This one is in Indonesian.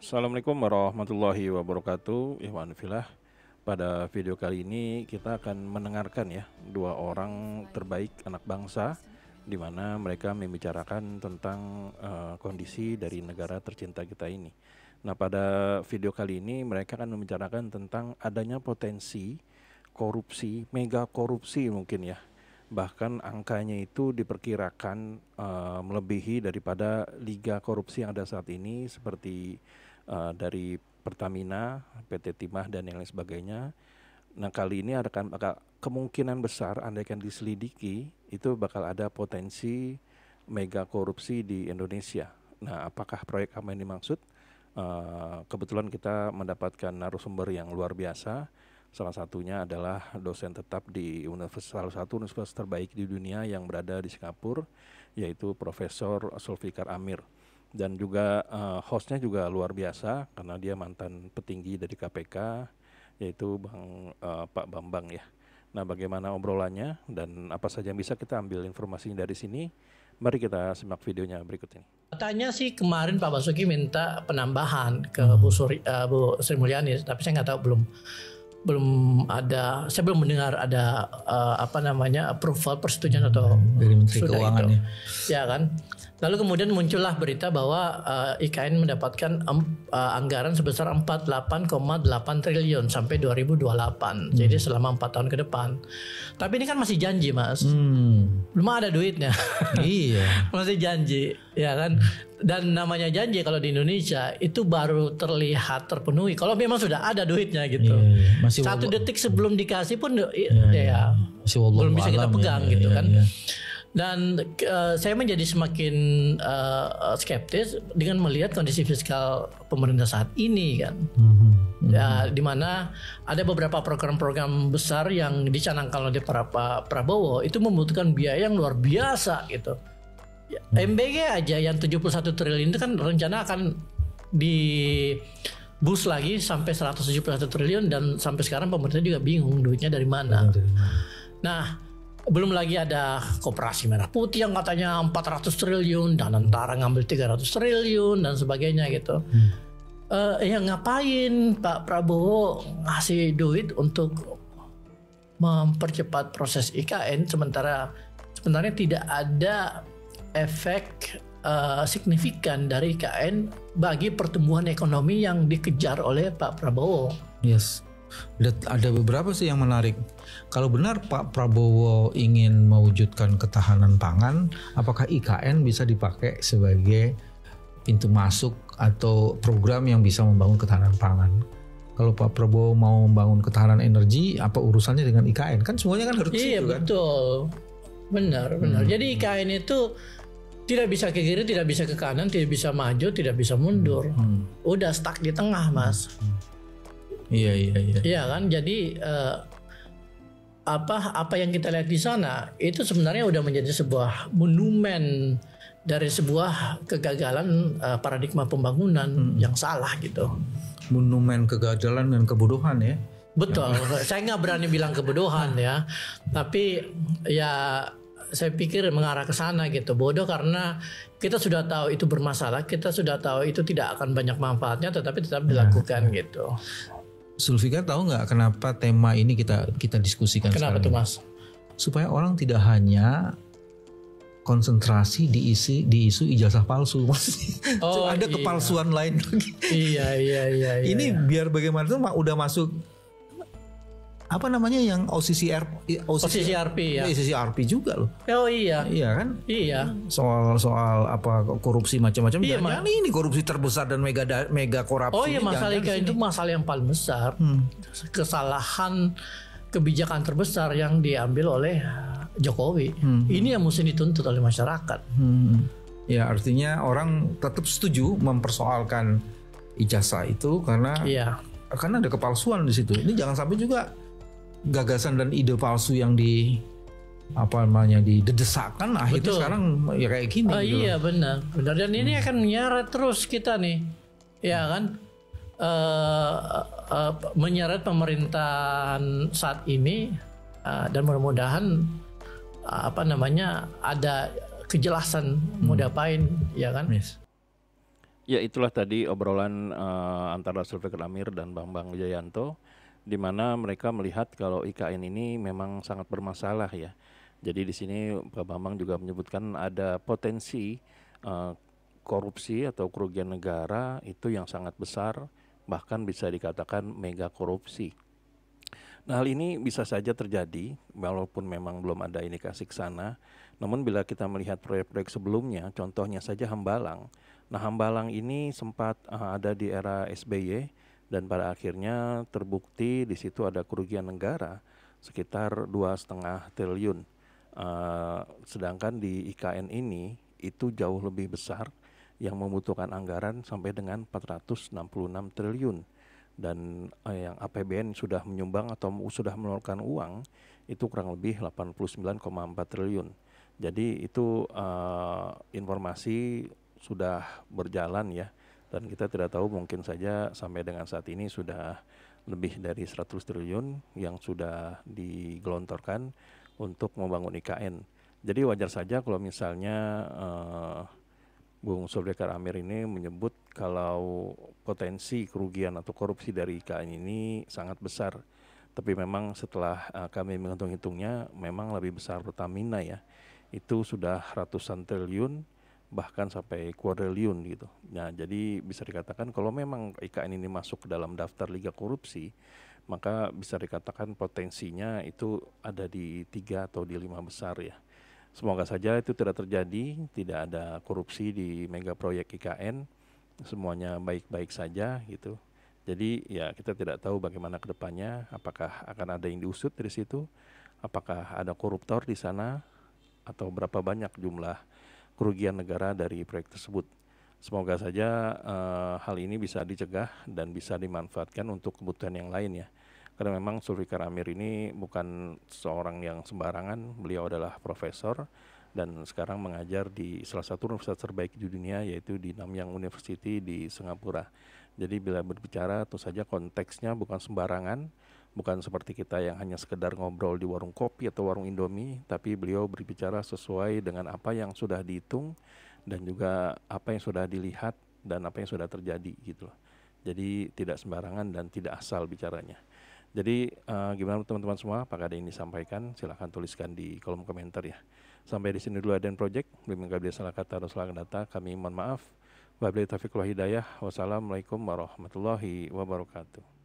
Assalamualaikum warahmatullahi wabarakatuh. Ikhwan fillah. Pada video kali ini kita akan mendengarkan ya dua orang terbaik anak bangsa, di mana mereka membicarakan tentang kondisi dari negara tercinta kita ini. Nah, pada video kali ini mereka akan membicarakan tentang adanya potensi korupsi, mega korupsi mungkin ya. Bahkan angkanya itu diperkirakan melebihi daripada liga korupsi yang ada saat ini, seperti dari Pertamina, PT Timah dan yang lain sebagainya. Nah, kali ini bakal kemungkinan besar andaikan diselidiki itu bakal ada potensi mega korupsi di Indonesia. Nah, apakah proyek apa yang dimaksud? Kebetulan kita mendapatkan narasumber yang luar biasa. Salah satunya adalah dosen tetap di salah satu universitas terbaik di dunia yang berada di Singapura, yaitu Profesor Zulfikar Amir. Dan juga hostnya juga luar biasa karena dia mantan petinggi dari KPK, yaitu Pak Bambang ya. Nah, bagaimana obrolannya dan apa saja yang bisa kita ambil informasinya dari sini? Mari kita simak videonya berikut ini. Katanya sih kemarin Pak Basuki minta penambahan ke Bu Sri Mulyani, tapi saya nggak tahu, belum ada, saya belum mendengar ada approval, persetujuan atau dari Menteri sudah Keuangan itu. Ya kan. Lalu kemudian muncullah berita bahwa IKN mendapatkan anggaran sebesar 48,8 triliun sampai 2028. Jadi selama 4 tahun ke depan. Tapi ini kan masih janji, Mas. Belum ada duitnya. Iya. Masih janji, ya kan? Dan namanya janji kalau di Indonesia itu baru terlihat terpenuhi kalau memang sudah ada duitnya gitu. Iya. Masih 1 detik sebelum dikasih pun masih belum bisa kita pegang gitu kan. Iya. Dan saya menjadi semakin skeptis dengan melihat kondisi fiskal pemerintah saat ini kan. Ya, di mana ada beberapa program-program besar yang dicanangkan oleh Pak Prabowo itu membutuhkan biaya yang luar biasa gitu. Ya, MBG aja yang 71 triliun itu kan rencana akan di boost lagi sampai 171 triliun dan sampai sekarang pemerintah juga bingung duitnya dari mana. Nah, belum lagi ada Koperasi Merah Putih yang katanya 400 triliun dan Antara ngambil 300 triliun dan sebagainya gitu. Ya ngapain Pak Prabowo ngasih duit untuk mempercepat proses IKN sebenarnya tidak ada efek signifikan dari IKN bagi pertumbuhan ekonomi yang dikejar oleh Pak Prabowo. Yes. Ada beberapa sih yang menarik. Kalau benar Pak Prabowo ingin mewujudkan ketahanan pangan, apakah IKN bisa dipakai sebagai pintu masuk atau program yang bisa membangun ketahanan pangan? Kalau Pak Prabowo mau membangun ketahanan energi, apa urusannya dengan IKN? Kan semuanya kan harus iya, kan? Betul. Benar. Jadi IKN itu tidak bisa ke kiri, tidak bisa ke kanan, tidak bisa maju, tidak bisa mundur. Udah stuck di tengah, Mas. Iya. Iya kan, jadi apa yang kita lihat di sana itu sebenarnya udah menjadi sebuah monumen dari sebuah kegagalan paradigma pembangunan yang salah gitu. Monumen kegagalan dan kebodohan ya. Betul. Saya nggak berani bilang kebodohan ya, tapi ya saya pikir mengarah ke sana gitu. Bodoh karena kita sudah tahu itu bermasalah, kita sudah tahu itu tidak akan banyak manfaatnya, tetapi tetap dilakukan gitu. Zulfikar tahu nggak kenapa tema ini kita diskusikan? Kenapa tuh, Mas? Supaya orang tidak hanya konsentrasi di isu ijazah palsu, ada kepalsuan lain lagi. Iya. Ini biar bagaimana tuh udah masuk apa namanya yang OCCRP ya? OCCRP juga loh. Oh iya. Iya kan? Iya. Soal apa korupsi macam-macam. Iya, ini korupsi terbesar dan mega korupsi. Oh iya, masalah itu masalah yang paling besar. Kesalahan kebijakan terbesar yang diambil oleh Jokowi. Ini yang mesti dituntut oleh masyarakat. Ya, artinya orang tetap setuju mempersoalkan ijazah itu karena ada kepalsuan di situ. Ini jangan sampai juga gagasan dan ide palsu yang didesakkan akhirnya sekarang ya kayak gini. Gitu. Iya benar. Dan ini akan menyeret terus kita nih, ya kan, menyeret pemerintahan saat ini dan mudah-mudahan ada kejelasan mau diapain, ya kan? Yes. Ya itulah tadi obrolan antara Zulfikar Amir dan Bambang Wijayanto, di mana mereka melihat kalau IKN ini memang sangat bermasalah ya. Jadi di sini Pak Bambang juga menyebutkan ada potensi uh, korupsi atau kerugian negara itu yang sangat besar, bahkan bisa dikatakan mega korupsi. Nah, hal ini bisa saja terjadi walaupun memang belum ada indikasi ke sana. Namun bila kita melihat proyek-proyek sebelumnya, contohnya saja Hambalang. Nah, Hambalang ini sempat ada di era SBY dan pada akhirnya terbukti di situ ada kerugian negara sekitar 2,5 triliun. Sedangkan di IKN ini itu jauh lebih besar yang membutuhkan anggaran sampai dengan 466 triliun. Dan yang APBN sudah menyumbang atau sudah mengeluarkan uang itu kurang lebih 89,4 triliun. Jadi itu informasi sudah berjalan ya, dan kita tidak tahu, mungkin saja sampai dengan saat ini sudah lebih dari 100 triliun yang sudah digelontorkan untuk membangun IKN. Jadi wajar saja kalau misalnya Bung Zulfikar Amir ini menyebut kalau potensi kerugian atau korupsi dari IKN ini sangat besar. Tapi memang setelah kami menghitung-hitungnya, memang lebih besar Pertamina ya. Itu sudah ratusan triliun, bahkan sampai kuadriliun gitu. Nah, jadi bisa dikatakan kalau memang IKN ini masuk ke dalam daftar liga korupsi, maka bisa dikatakan potensinya itu ada di 3 atau di 5 besar ya. Semoga saja itu tidak terjadi, tidak ada korupsi di mega proyek IKN, semuanya baik-baik saja gitu. Jadi ya kita tidak tahu bagaimana ke depannya, apakah akan ada yang diusut dari situ, apakah ada koruptor di sana, atau berapa banyak jumlah kerugian negara dari proyek tersebut. Semoga saja hal ini bisa dicegah dan bisa dimanfaatkan untuk kebutuhan yang lain ya. Karena memang Zulfikar Amir ini bukan seorang yang sembarangan, beliau adalah profesor dan sekarang mengajar di salah satu universitas terbaik di dunia, yaitu di Nanyang University di Singapura. Jadi bila berbicara tentu saja konteksnya bukan sembarangan, bukan seperti kita yang hanya sekedar ngobrol di warung kopi atau warung Indomie, tapi beliau berbicara sesuai dengan apa yang sudah dihitung dan juga apa yang sudah dilihat dan apa yang sudah terjadi gitu loh. Jadi tidak sembarangan dan tidak asal bicaranya. Jadi gimana teman-teman semua, apakah ada yang disampaikan? Silahkan tuliskan di kolom komentar ya. Sampai di sini dulu Aden Project. Bila salah kata atau salah data, kami mohon maaf. Wabillahi taufiq wal hidayah. Wassalamualaikum warahmatullahi wabarakatuh.